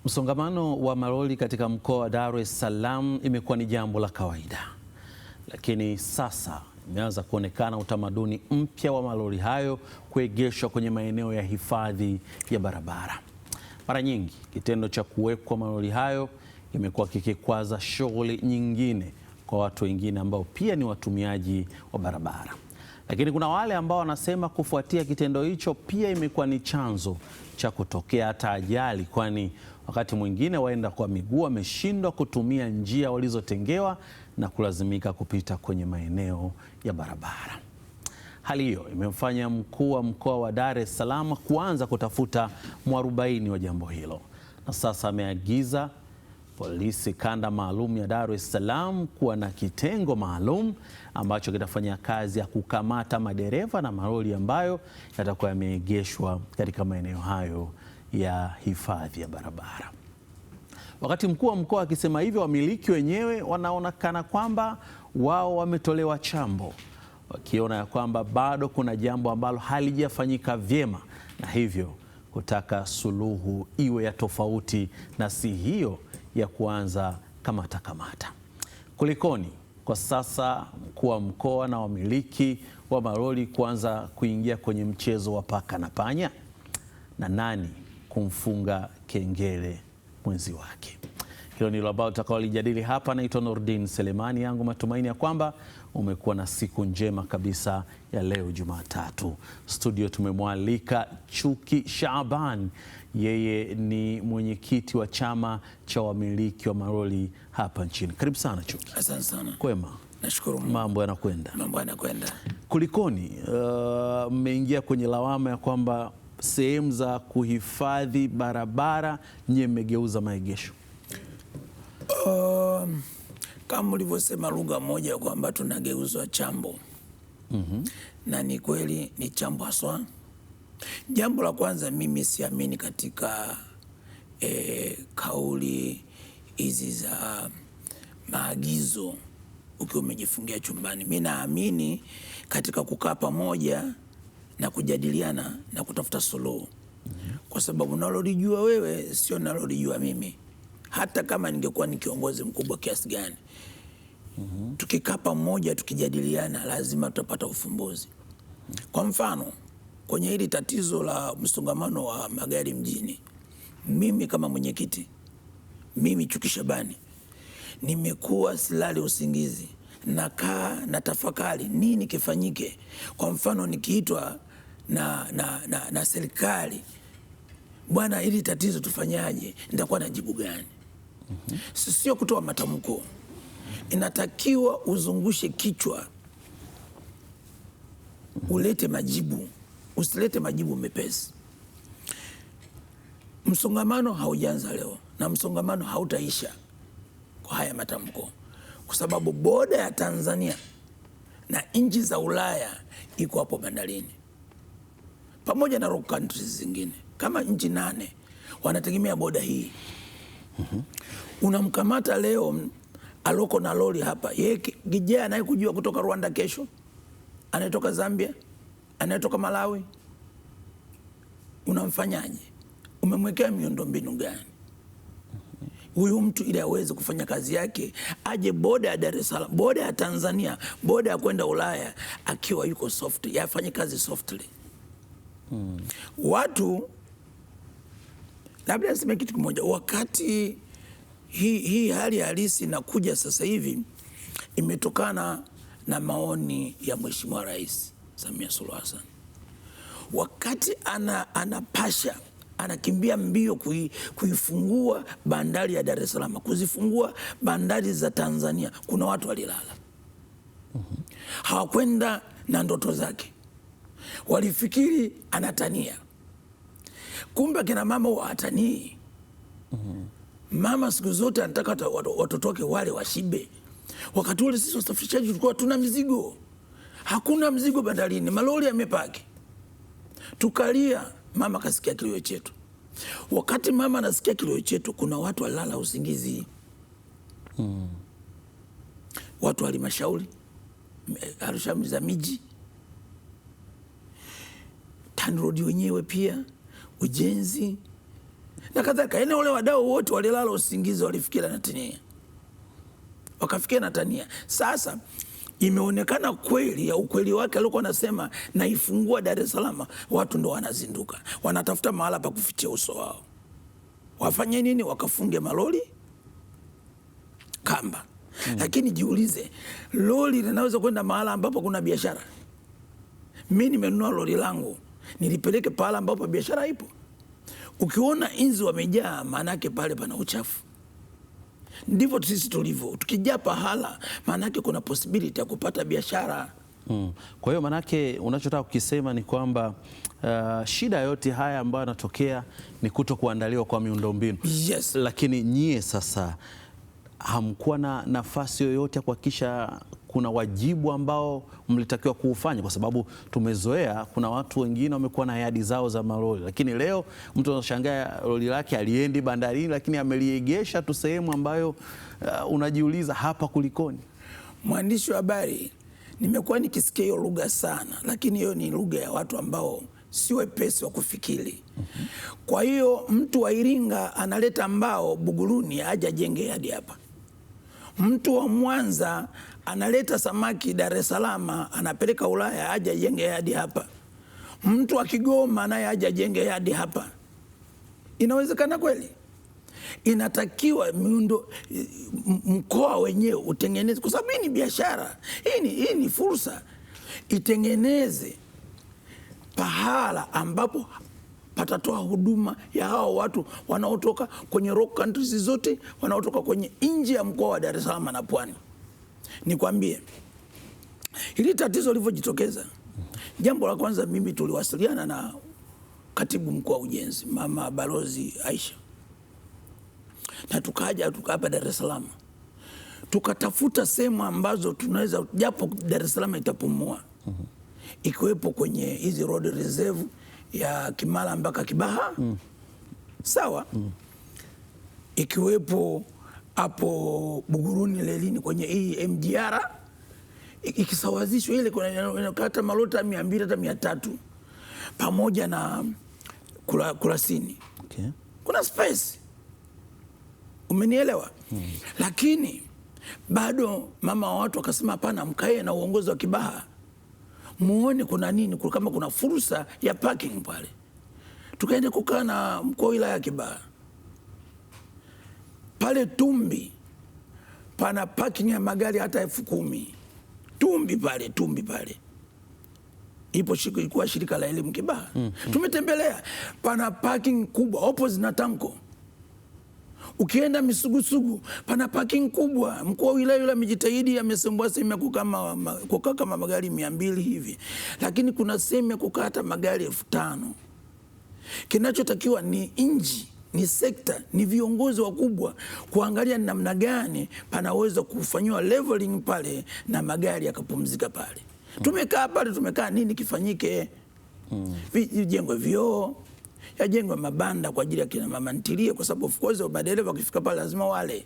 Msongamano wa malori katika mkoa wa Dar es Salaam imekuwa ni jambo la kawaida, lakini sasa imeanza kuonekana utamaduni mpya wa malori hayo kuegeshwa kwenye maeneo ya hifadhi ya barabara. Mara nyingi kitendo cha kuwekwa malori hayo kimekuwa kikikwaza shughuli nyingine kwa watu wengine ambao pia ni watumiaji wa barabara. Lakini kuna wale ambao wanasema kufuatia kitendo hicho pia imekuwa ni chanzo cha kutokea hata ajali, kwani wakati mwingine waenda kwa miguu wameshindwa kutumia njia walizotengewa na kulazimika kupita kwenye maeneo ya barabara. Hali hiyo imemfanya mkuu wa mkoa wa Dar es Salaam kuanza kutafuta mwarobaini wa jambo hilo, na sasa ameagiza polisi kanda maalum ya Dar es Salaam kuwa na kitengo maalum ambacho kitafanya kazi ya kukamata madereva na malori ambayo yatakuwa yameegeshwa katika maeneo hayo ya hifadhi ya barabara. Wakati mkuu wa mkoa akisema hivyo, wamiliki wenyewe wanaonekana kwamba wao wametolewa chambo, wakiona ya kwamba bado kuna jambo ambalo halijafanyika vyema, na hivyo kutaka suluhu iwe ya tofauti na si hiyo ya kuanza kamata. Kulikoni kwa sasa mkuu wa mkoa na wamiliki wa malori kuanza kuingia kwenye mchezo wa paka na panya, na nani kumfunga kengele mwenzi wake? Hilo ndilo ambalo tutakaolijadili hapa. Naitwa Nurdin Selemani, yangu matumaini ya kwamba umekuwa na siku njema kabisa ya leo Jumatatu. Studio tumemwalika Chuki Shaaban, yeye ni mwenyekiti wa chama cha wamiliki wa malori hapa nchini. Karibu sana Chuki. Asante sana. Kwema? Nashukuru. Mambo yanakwenda? Mambo yanakwenda. Kulikoni mmeingia kwenye lawama ya kwamba sehemu za kuhifadhi barabara nye mmegeuza maegesho? Kama ulivyosema lugha moja kwamba tunageuzwa chambo. Na ni kweli ni chambo haswa. Jambo la kwanza, mimi siamini katika kauli hizi za maagizo ukiwa umejifungia chumbani. Mimi naamini katika kukaa pamoja na kujadiliana na kutafuta suluhu. Kwa sababu nalolijua wewe sio nalolijua mimi, hata kama ningekuwa ni kiongozi mkubwa kiasi gani. Tukikaa pamoja tukijadiliana, lazima tutapata ufumbuzi. Kwa mfano, kwenye hili tatizo la msongamano wa magari mjini, mimi kama mwenyekiti, mimi Chuki Shabani, nimekuwa silali usingizi, nakaa na tafakari nini kifanyike. Kwa mfano, nikiitwa na serikali, bwana, hili tatizo tufanyaje, nitakuwa na jibu gani? Sio kutoa matamko, inatakiwa uzungushe kichwa, ulete majibu, usilete majibu mepesi. Msongamano haujaanza leo na msongamano hautaisha kwa haya matamko, kwa sababu boda ya Tanzania na nchi za Ulaya iko hapo bandarini, pamoja na rock countries zingine kama nchi 8 wanategemea boda hii. Unamkamata leo aloko na lori hapa, yeye kijana anayekujua kutoka Rwanda, kesho anayetoka Zambia, anayetoka Malawi, unamfanyaje? Umemwekea miundombinu gani huyu mtu ili aweze kufanya kazi yake, aje boda ya Dar es Salaam, boda ya Tanzania, boda ya kwenda Ulaya akiwa yuko soft, yafanye kazi softly? Watu, labda niseme kitu kimoja, wakati hii hali halisi inakuja sasa hivi imetokana na maoni ya Mheshimiwa Rais Samia Suluhu Hassan. Wakati anapasha, anakimbia mbio kuifungua bandari ya Dar es Salaam, kuzifungua bandari za Tanzania, kuna watu walilala. Hawakwenda na ndoto zake, walifikiri anatania. Kumbe kina mama watanii. Mama siku zote anataka watoto wake wale washibe. Wakati ule sisi wasafirishaji tulikuwa tuna mzigo, hakuna mzigo bandarini, malori yamepaki. Tukalia, mama kasikia kilio chetu. Wakati mama anasikia kilio chetu, kuna watu walala usingizi. Watu wa halmashauri, halmashauri za miji, TANROADS wenyewe pia, ujenzi, na kadhalika. Yaani wale wadau wote walilala usingizi, walifikiria Natania, wakafikia Natania. Sasa imeonekana kweli ya ukweli wake alikuwa anasema naifungua Dar es Salaam, watu ndo wanazinduka, wanatafuta mahala pa kufichia uso wao. Wafanye nini? Wakafunge malori kamba. Lakini jiulize, lori linaweza kwenda mahala ambapo kuna biashara? Mimi nimenunua lori langu nilipeleke pahala ambapo biashara ipo? Ukiona inzi wamejaa, maana yake pale pana uchafu. Ndivyo sisi tulivyo, tukijaa pahala maana yake kuna possibility ya kupata biashara. Kwa hiyo maana yake unachotaka kukisema ni kwamba shida yote haya ambayo yanatokea ni kuto kuandaliwa kwa miundombinu. Yes. Lakini nyie sasa hamkuwa na nafasi yoyote ya kuhakikisha kuna wajibu ambao mlitakiwa kuufanya? Kwa sababu tumezoea kuna watu wengine wamekuwa na yadi zao za malori, lakini leo mtu anashangaa lori lake aliendi bandarini, lakini ameliegesha tu sehemu ambayo unajiuliza hapa kulikoni? Mwandishi wa habari, nimekuwa nikisikia hiyo lugha sana, lakini hiyo ni lugha ya watu ambao si wepesi wa kufikiri. Kwa hiyo mtu wa Iringa analeta mbao Buguruni aje ajenge hadi hapa. Mtu wa Mwanza analeta samaki Dar es Salaam anapeleka Ulaya aje ajenge hadi hapa. Mtu wa Kigoma naye aje ajenge hadi hapa. Inawezekana kweli? Inatakiwa miundo mkoa wenyewe utengeneze, kwa sababu hii ni biashara, hii ni fursa. Itengeneze pahala ambapo patatoa huduma ya hao watu wanaotoka kwenye rock countries zote, wanaotoka kwenye nje ya mkoa wa Dar es Salaam na Pwani. Nikwambie hili tatizo lilivyojitokeza, jambo la kwanza, mimi tuliwasiliana na katibu mkuu wa ujenzi Mama Balozi Aisha, na tukaja hapa Dar es Salaam tukatafuta sehemu ambazo tunaweza, japo Dar es Salaam itapumua, ikiwepo kwenye hizi road reserve ya Kimara mpaka Kibaha, sawa, ikiwepo hapo Buguruni lelini kwenye hii MGR, ikisawazishwa ile kuna kata malota 200 hata 300 pamoja na Kurasini. Okay. Kuna space, umenielewa? Lakini bado mama wa watu akasema hapana, mkae na uongozi wa Kibaha muone kuna nini, kama kuna fursa ya parking pale. Tukaenda kukaa na mkuu wa wilaya ya Kibaha. Pale Tumbi pana parking ya magari hata 10,000. Tumbi pale ipo ilikuwa shirika la elimu Kibaha. Tumetembelea, pana parking kubwa opposite na Tanko. Ukienda Misugusugu pana parking kubwa. Mkuu wa wilaya yule amejitahidi, amesembua sehemu ya kukaa kama magari 200 hivi, lakini kuna sehemu ya kukaa hata magari 5,000. Kinachotakiwa ni inji, ni sekta, ni viongozi wakubwa kuangalia namna gani panaweza kufanywa leveling pale na magari yakapumzika pale. Tumekaa pale, tumekaa nini kifanyike? Vijengwe vioo, yajengwe mabanda kwa ajili ya kina mama ntilie, kwa sababu of course madereva wakifika pale lazima wale.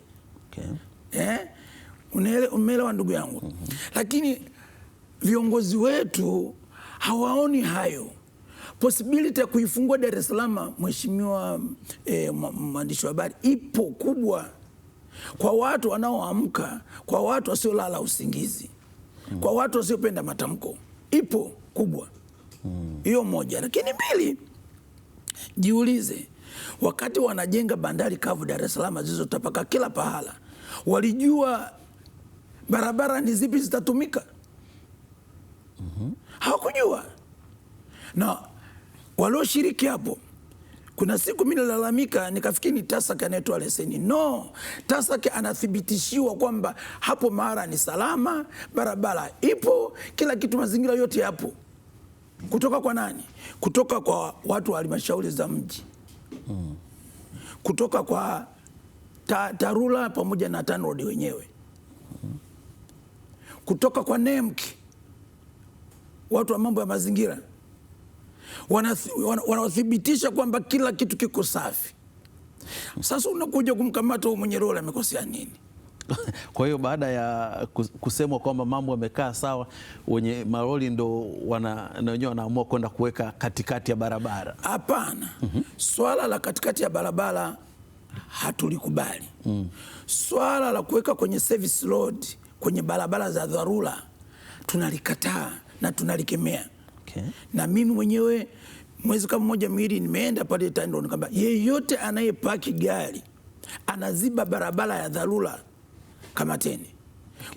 Okay. Umeelewa ndugu yangu? Lakini viongozi wetu hawaoni hayo. Possibility ya kuifungua Dar es Salaam, mheshimiwa mwandishi wa habari, ipo kubwa kwa watu wanaoamka, kwa watu wasiolala usingizi, kwa watu wasiopenda matamko, ipo kubwa. Hiyo moja. Lakini mbili, jiulize, wakati wanajenga bandari kavu Dar es Salaam zilizotapaka kila pahala, walijua barabara ni zipi zitatumika? Hawakujua. Na walioshiriki hapo, kuna siku mimi nalalamika nikafikiri ni TASAC anayetoa leseni. No, TASAC anathibitishiwa kwamba hapo mara ni salama, barabara ipo, kila kitu, mazingira yote yapo. Kutoka kwa nani? Kutoka kwa watu wa halmashauri za mji, kutoka kwa TARURA pamoja na TANROADS wenyewe, kutoka kwa NEMC, watu wa mambo ya mazingira, wanathibitisha kwamba kila kitu kiko safi. Sasa unakuja kumkamata huyo mwenye roho, amekosea nini? Kwa hiyo baada ya kusemwa kwamba mambo yamekaa sawa, wenye malori ndo na wenyewe wanaamua kwenda kuweka katikati ya barabara. Hapana. Swala la katikati ya barabara hatulikubali. Swala la kuweka kwenye service road kwenye barabara za dharura tunalikataa na tunalikemea. Okay. Na mimi mwenyewe mwezi kama mmoja miwili nimeenda pale TANROADS nikamwambia yeyote anayepaki gari anaziba barabara ya dharura kamateni.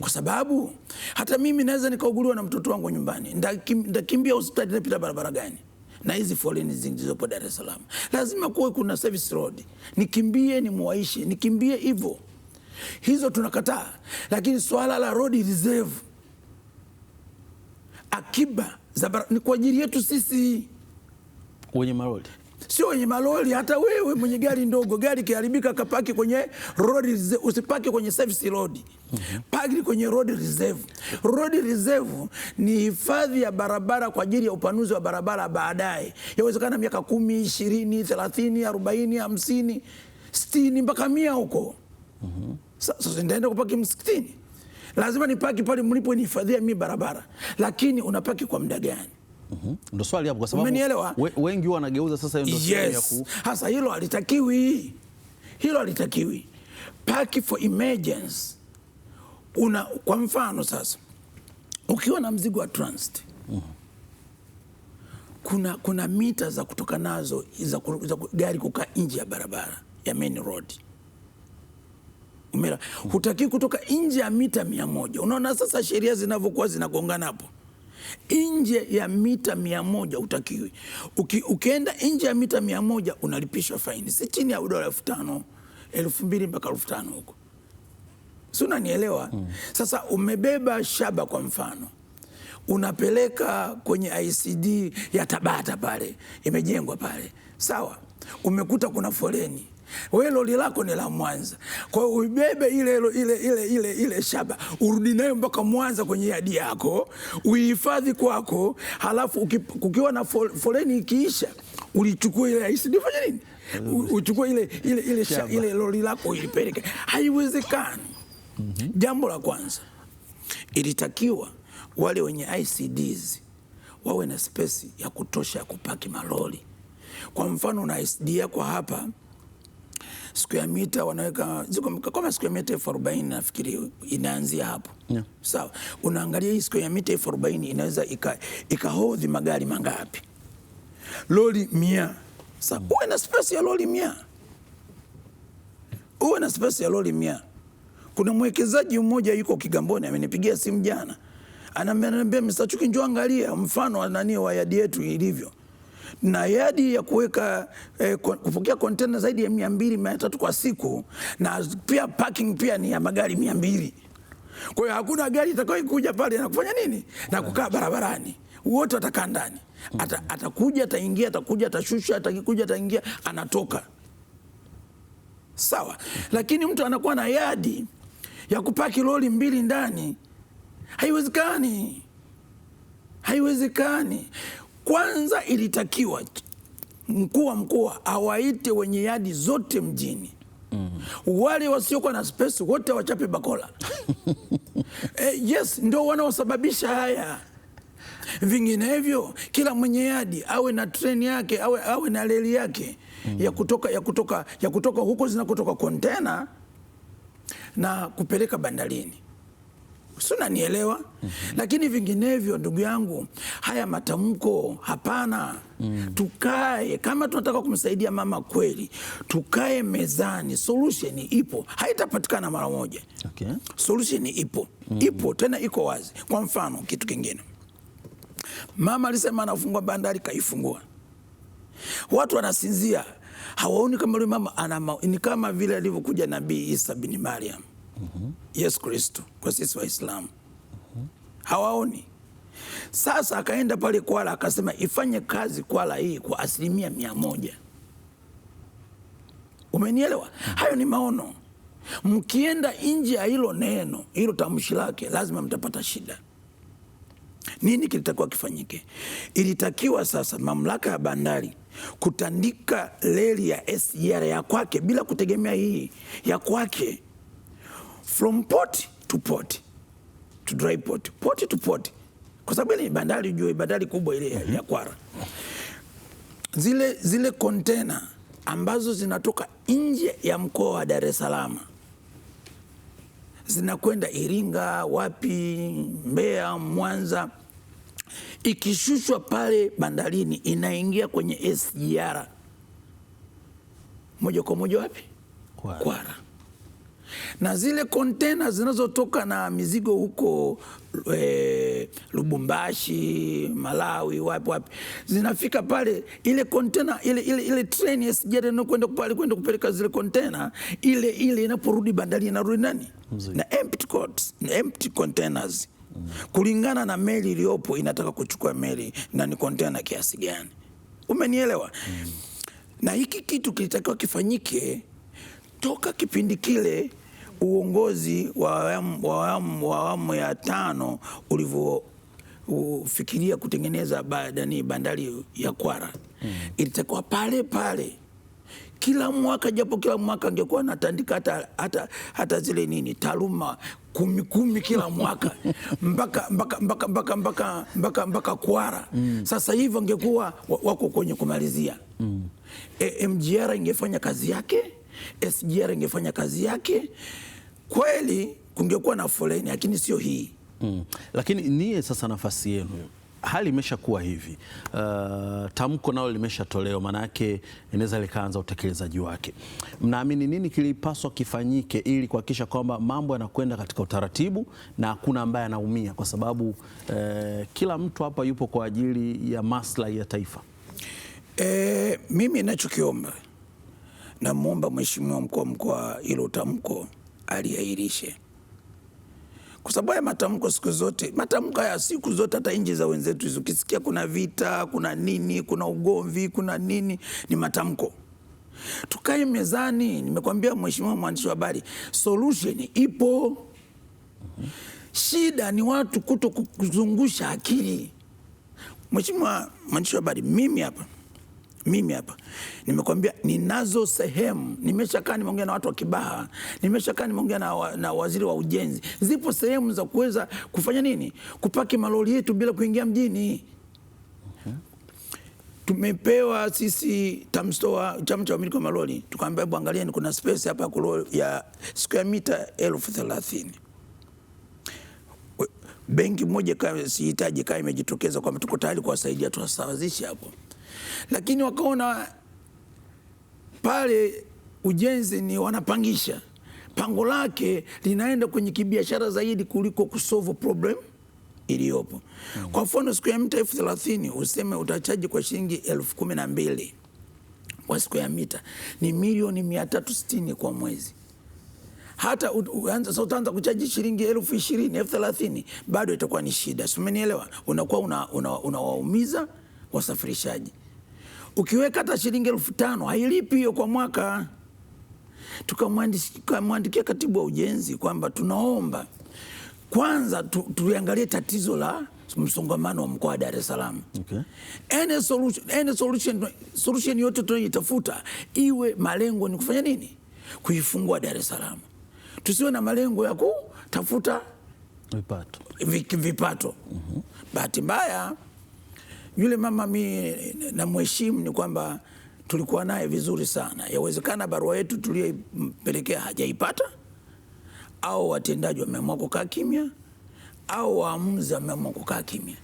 Kwa sababu hata mimi naweza nikauguliwa na mtoto wangu nyumbani, ndakimbia hospitali napita barabara gani? Na hizi foleni zilizopo Dar es Salaam lazima kuwe kuna service road, nikimbie nimuwaishe, nikimbie hivyo. Hizo tunakataa. Lakini swala la road reserve, akiba ni kwa ajili yetu sisi wenye malori, sio wenye malori. Hata wewe mwenye gari ndogo, gari kiharibika kapaki kwenye road reserve, usipaki kwenye service road. Paki kwenye road reserve. Road reserve ni hifadhi ya barabara kwa ajili ya upanuzi wa barabara baadaye. Yawezekana miaka 10, 20, 30, 40, 50, 60 mpaka 100 huko. Sasa ndaenda kupaki msikitini, lazima nipaki pale mlipo nihifadhia mimi barabara. Lakini unapaki kwa muda gani? Ndio swali hapo, kwa sababu wengi wanageuza sasa hiyo ndio swali ya hasa. Hilo halitakiwi, hilo halitakiwi. Park for emergency. Kwa mfano sasa ukiwa na mzigo wa transit, kuna mita za kutoka nazo za gari kukaa nje ya barabara ya main road. Hutaki kutoka nje ya mita 100. Unaona sasa sheria zinavyokuwa zinagongana hapo. Nje ya mita 100 utakiwi. Ukienda nje ya mita 100 unalipishwa faini, si chini ya dola 5,000, 2,000 mpaka 5,000 huko. Si unanielewa? Sasa umebeba shaba kwa mfano, unapeleka kwenye ICD ya Tabata pale, imejengwa pale, sawa, umekuta kuna foleni. Wewe lori lako ni la Mwanza, kwa hiyo ubebe ile shaba urudi nayo mpaka Mwanza kwenye yadi yako, uhifadhi kwako, halafu kukiwa na foleni ikiisha ulichukua ile ICD, fanya nini? Uchukue ile lori lako ilipeleke. Haiwezekani. Jambo la kwanza, ilitakiwa wale wenye ICDs wawe na space ya kutosha ya kupaki malori. Kwa mfano na ICD yako hapa square meter wanaweka ziko kama square meter 40 nafikiri inaanzia hapo. Sawa. Unaangalia hii square meter 40 inaweza ikahodhi magari mangapi? Lori 100. Sasa uwe na space ya lori 100. Uwe na space ya lori 100. Kuna mwekezaji mmoja yuko Kigamboni amenipigia simu jana. Ananiambia Mr. Chuki, njoo angalia mfano wa yadi yetu ilivyo. Na yadi ya kuweka kupokea container zaidi ya 200, 300 kwa siku, na pia parking pia ni ya magari 200. Kwa hiyo hakuna gari itakayokuja pale na kufanya nini? Na kukaa barabarani. Wote watakaa ndani. Atakuja, ataingia, atakuja, atashusha, atakuja, ataingia, anatoka. Sawa. Lakini mtu anakuwa na yadi ya kupaki lori 2 ndani. Haiwezekani. Haiwezekani. Kwanza ilitakiwa mkuu wa mkoa awaite wenye yadi zote mjini. Wale wasiokuwa na space wote wachape bakola. Yes, ndio wanaosababisha haya. Vinginevyo kila mwenye yadi awe na treni yake, awe na reli yake ya kutoka huko zinakotoka container na kupeleka bandarini. Sina nielewa. Lakini vinginevyo ndugu yangu, haya matamko hapana. Tukae, kama tunataka kumsaidia mama kweli, tukae mezani. Solution ipo, haitapatikana mara moja. Okay. Solution ipo. Ipo tena, iko wazi. Kwa mfano kitu kingine, mama alisema anafungua bandari, kaifungua. Watu wanasinzia, hawaoni kama yule mama ni kama vile alivyokuja Nabii Isa bin Maryam. Yesu Kristo kwa sisi Waislamu. Hawaoni. Sasa akaenda pale Kwala akasema ifanye kazi Kwala hii kwa 100%. Umenielewa? Hayo ni maono. Mkienda nje ya hilo neno, hilo tamshi lake, lazima mtapata shida. Nini kilitakiwa kifanyike? Ilitakiwa sasa mamlaka ya bandari kutandika reli ya SGR ya kwake bila kutegemea hii ya kwake. from port to port to dry port, port to port, kwa sababu ile bandari, jua bandari kubwa ile ya Kwara. Zile container ambazo zinatoka nje ya mkoa wa Dar es Salaam zinakwenda Iringa, wapi, Mbeya, Mwanza, ikishushwa pale bandarini inaingia kwenye SGR moja kwa moja wapi? Kwara. Na zile kontena zinazotoka na mizigo huko Lubumbashi, Malawi, wapi zinafika pale, ile kontena ile train ya SGR inakwenda pale kwenda kupeleka zile kontena, ile inaporudi bandari inarudi nani? Na empty containers. Kulingana na meli iliyopo inataka kuchukua meli na ni kontena kiasi gani. Umenielewa? Na hiki kitu kilitakiwa kifanyike toka kipindi kile uongozi wa awamu ya 5 ulivyofikiria kutengeneza bandari ya Kwara. Ilitakiwa pale kila mwaka, japo kila mwaka angekuwa anatandika hata zile nini taaluma 10 kila mwaka mpaka Kwara. Sasa hivi angekuwa wako kwenye kumalizia. MGR ingefanya kazi yake, SGR ingefanya kazi yake, kweli kungekuwa na foleni, lakini sio hii. Lakini niye sasa nafasi yenu, hali imeshakuwa hivi, tamko nalo limeshatolewa, maana yake inaweza likaanza utekelezaji wake. Mnaamini nini kilipaswa kifanyike ili kuhakikisha kwamba mambo yanakwenda katika utaratibu na hakuna ambaye anaumia, kwa sababu kila mtu hapa yupo kwa ajili ya maslahi ya taifa? Mimi ninachokiomba, namwomba Mheshimiwa mkuu wa mkoa hilo tamko aliahirishe, kwa sababu ya matamko siku zote, matamko ya siku zote, hata nchi za wenzetu hizo, ukisikia kuna vita, kuna nini, kuna ugomvi, kuna nini, ni matamko. Tukae mezani. Nimekwambia Mheshimiwa mwandishi wa habari, solution ipo. Shida ni watu kuto kuzungusha akili. Mheshimiwa mwandishi wa habari, mimi hapa nimekwambia ninazo sehemu, nimeshakaa nimeongea na watu wa Kibaha, nimeshakaa nimeongea na waziri wa ujenzi. Zipo sehemu za kuweza kufanya nini, kupaki malori yetu bila kuingia mjini. Tumepewa sisi TAMSTOA, chama cha wamiliki wa malori, tukaambia hebu angalieni, kuna space hapa ya square mita 30,000. Benki moja kama sihitaji kama imejitokeza kwamba tuko tayari kuwasaidia, tuwasawazishe hapo. Lakini wakaona pale ujenzi ni wanapangisha, pango lake linaenda kwenye kibiashara zaidi kuliko kusolve problem iliyopo. Kwa mfano siku ya mita 30,000 useme utachaji kwa shilingi 12,000 kwa siku ya mita, ni milioni 360 kwa mwezi. Hata utaanza kuchaji shilingi 20,000, 30,000, bado itakuwa ni shida. Umenielewa? Unakuwa unawaumiza wasafirishaji. Ukiweka hata shilingi 5,000 hailipi hiyo kwa mwaka. Tukamwandikia katibu wa ujenzi kwamba tunaomba kwanza tuangalie tatizo la msongamano wa mkoa wa Dar es Salaam. Any solution yote tunayotafuta iwe malengo ni kufanya nini? Kuifungua Dar es Salaam. Tusiwe na malengo ya kutafuta vipato. Bahati mbaya yule mama mi na mheshimu ni kwamba tulikuwa naye vizuri sana. Yawezekana barua yetu tuliyompelekea hajaipata, au watendaji wameamua kukaa kimya, au waamuzi wameamua kukaa kimya.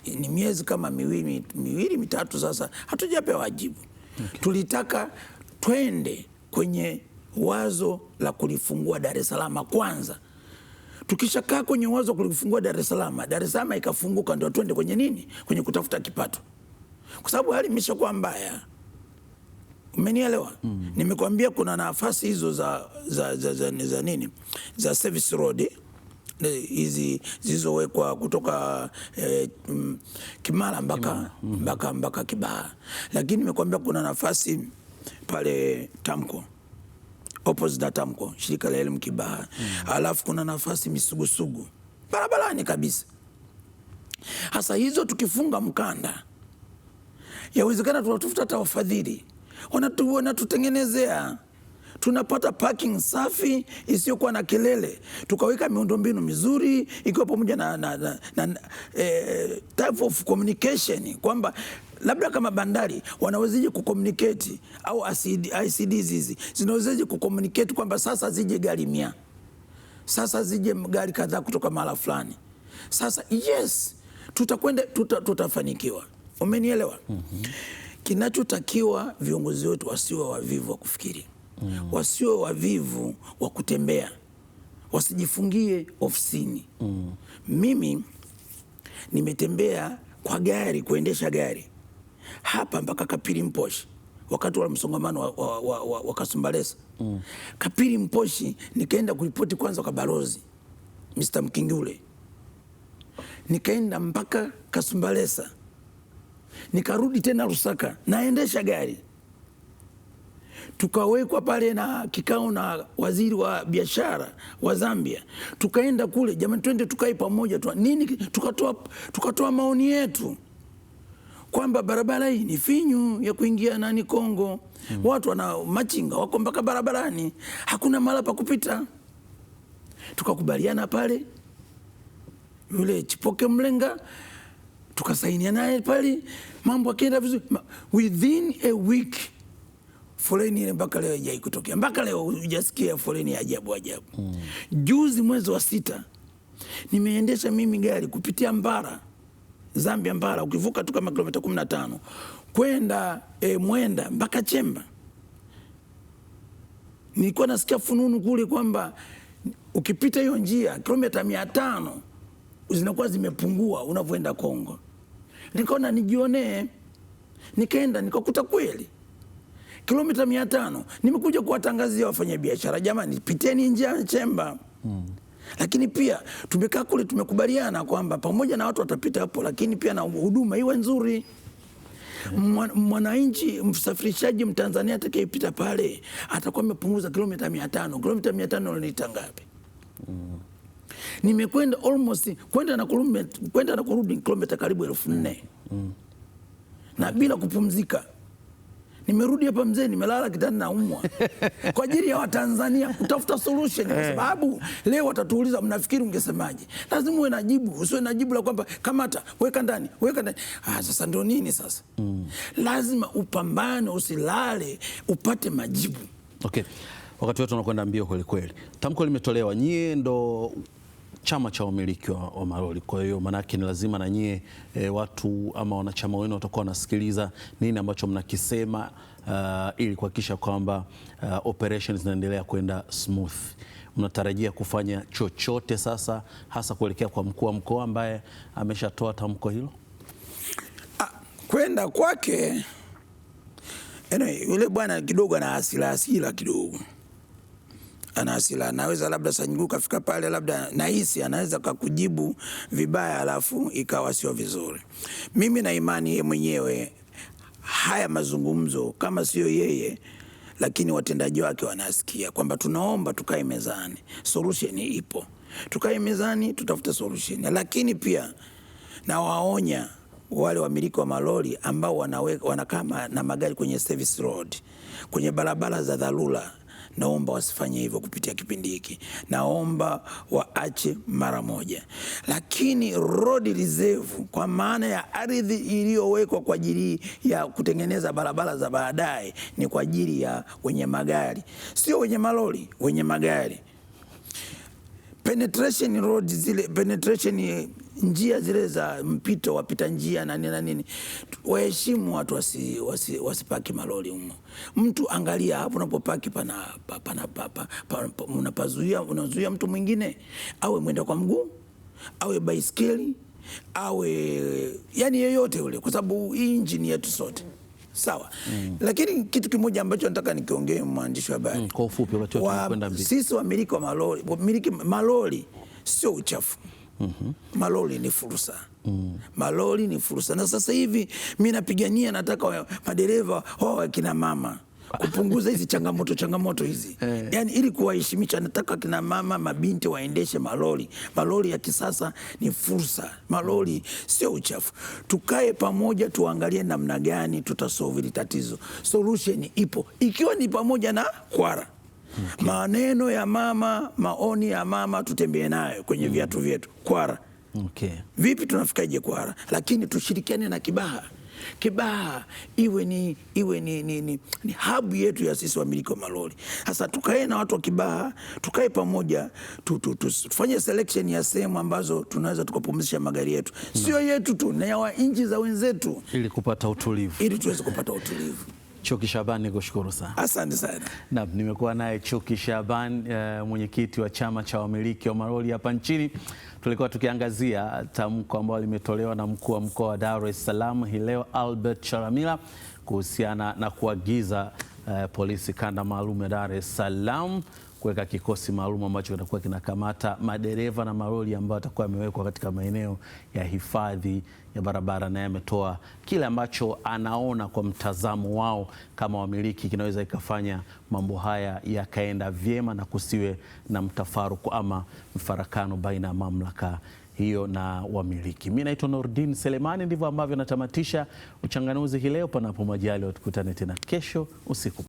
Ni miezi kama miwili mitatu sasa hatujapewa wajibu. Tulitaka twende kwenye wazo la kulifungua Dar es Salaam kwanza. Tukishakaa kwenye wazo kulifungua Dar es Salaam ikafunguka, ndio twende kwenye nini? Kwenye kutafuta kipato. Kwa sababu hali imeshakuwa mbaya. Umenielewa? Nimekwambia kuna nafasi hizo za nini? Za service road hizi zilizowekwa kutoka Kimara mpaka Kibaha. Lakini nimekwambia kuna nafasi pale Tamko, opposite na Tamko, shirika la elimu Kibaha. Alafu kuna nafasi Misugusugu, barabarani kabisa. Hasa hizo tukifunga mkanda, yawezekana tunatafuta hata wafadhili wanatutengenezea tunapata parking safi isiyokuwa na kelele, tukaweka miundombinu mizuri ikiwa pamoja na type of communication, kwamba labda kama bandari wanawezaje kucommunicate au ICDs hizi zinawezaje kucommunicate kwamba sasa zije gari 100, sasa zije gari kadhaa kutoka mahala fulani. Sasa yes, tutafanikiwa. Umenielewa? Kinachotakiwa viongozi wetu wasiwe wavivu wa kufikiri, wasiwe wavivu wa kutembea, wasijifungie ofisini. Mimi nimetembea kwa gari, kuendesha gari hapa mpaka Kapiri Mposhi wakati wa msongamano wa Kasumbalesa. Kapiri Mposhi nikaenda kuripoti kwanza kwa balozi Mr. Mkingule, nikaenda mpaka Kasumbalesa, nikarudi tena Lusaka naendesha gari. Tukawekwa pale na kikao na waziri wa biashara wa Zambia, tukaenda kule, jamani twende tukae pamoja tu nini, tukatoa maoni yetu kwamba barabara hii ni finyu ya kuingia Kongo. Watu wana machinga wako mpaka barabarani, hakuna mahali pa kupita. Tukakubaliana pale, yule Chipoke Mlenga tukasainia naye pale, mambo akaenda vizuri. Within a week foleni ile mpaka leo haijai kutokea, mpaka leo hujasikia foleni ya ajabu. Juzi mwezi wa 6 nimeendesha mimi gari kupitia Mbara, Zambia Mbara, ukivuka tu kama kilomita 15 kwenda Mwenda mpaka Chemba. Nilikuwa nasikia fununu kule kwamba ukipita hiyo njia kilomita 500 zinakuwa zimepungua unavyoenda Kongo. Nikaona nijionee, nikaenda nikakuta kweli kilomita 500. Nimekuja kuwatangazia wafanyabiashara, jamani piteni njia ya Chemba. Lakini pia tumekaa kule tumekubaliana kwamba pamoja na watu watapita hapo, lakini pia na huduma iwe nzuri. Mwananchi msafirishaji Mtanzania atakayepita pale atakuwa amepunguza kilomita 500. Kilomita 500 ni ngapi? Nimekwenda almost kwenda na kurudi kilomita karibu 1400 na bila kupumzika. Nimerudi hapa mzee, nimelala kitani naumwa kwa ajili ya Watanzania kutafuta solution, kwa sababu leo watatuuliza mnafikiri ungesemaje? Lazima uwe na jibu, usiwe na jibu la kwamba kamata, weka ndani, weka ndani. Sasa ndio nini sasa? Lazima upambane, usilale, upate majibu. Okay. Wakati wetu unakwenda mbio kweli kweli. Tamko limetolewa, nyie ndo chama cha wamiliki wa malori, kwa hiyo manake ni lazima na nyie watu ama wanachama wenu watakuwa wanasikiliza nini ambacho mnakisema, ili kuhakikisha kwamba operations zinaendelea kwenda smooth. Mnatarajia kufanya chochote sasa, hasa kuelekea kwa mkuu wa mkoa ambaye ameshatoa tamko hilo? Kwenda kwake yule bwana kidogo ana hasira kidogo, ana hasira. Anaweza labda sanyigu kafika pale, labda nahisi anaweza kukujibu vibaya alafu ikawa sio vizuri. Mimi na imani yeye mwenyewe haya mazungumzo kama sio yeye, lakini watendaji wake wanasikia kwamba tunaomba tukae mezani, solution ipo, tukae mezani tutafute solution. Lakini pia na waonya wale wamiliki wa malori ambao wanakaa na magari kwenye service road, kwenye barabara za dharura, naomba wasifanye hivyo kupitia kipindi hiki, naomba waache mara moja. Lakini road reserve, kwa maana ya ardhi iliyowekwa kwa ajili ya kutengeneza barabara za baadaye, ni kwa ajili ya wenye magari, sio wenye malori, wenye magari. Penetration road zile, penetration njia zile za mpito, wapita njia na nini na nini, waheshimu watu, wasipaki malori humo. Mtu angalia hapo unapopaki unazuia mtu mwingine, awe mwenda kwa mguu, awe baiskeli, awe yani yeyote ule, kwa sababu hii injini yetu sote. Sawa. Lakini kitu kimoja ambacho nataka nikiongee, mwandishi wa habari, kwa ufupi, wakati tunakwenda mbele, sisi wamiliki wa malori, malori sio uchafu. Malori ni fursa. Malori ni fursa. Na sasa hivi mimi napigania, nataka madereva wao kina mama kupunguza hizi changamoto hizi. Yani ili kuwaheshimisha, nataka kina mama, mabinti waendeshe malori. Malori ya kisasa ni fursa. Malori sio uchafu. Tukae pamoja, tuangalie namna gani tutasolve tatizo. Solution ipo, ikiwa ni pamoja na Kwara. Maneno ya mama, maoni ya mama tutembee nayo kwenye viatu vyetu. Kwara. Vipi tunafikaje Kwara? Lakini tushirikiane na Kibaha. Kibaha iwe ni hub yetu ya sisi wamiliki wa malori. Sasa tukae na watu wa Kibaha, tukae pamoja, tufanye selection ya sehemu ambazo tunaweza tukapumzisha magari yetu, sio yetu tu, na ya nchi za wenzetu, ili kupata utulivu, ili tuweze kupata utulivu. Choki Shaban, nikushukuru sana. Asante sana. Naam, nimekuwa naye Choki Shaban, mwenyekiti wa chama cha wamiliki wa malori hapa nchini. Tulikuwa tukiangazia tamko ambalo limetolewa na mkuu wa mkoa wa Dar es Salaam hii leo Albert Chalamila kuhusiana na kuagiza polisi kanda maalum ya Dar es Salaam kuweka kikosi maalum ambacho kitakuwa kinakamata madereva na malori ambayo atakuwa yamewekwa katika maeneo ya hifadhi ya barabara, na yametoa kile ambacho anaona kwa mtazamo wao kama wamiliki kinaweza ikafanya mambo haya yakaenda vyema na kusiwe na mtafaruku ama mfarakano baina ya mamlaka hiyo na wamiliki. Mimi naitwa Nurdin Selemani, ndivyo ambavyo natamatisha uchanganuzi hii leo. Panapo majaliwa tukutane tena kesho usiku.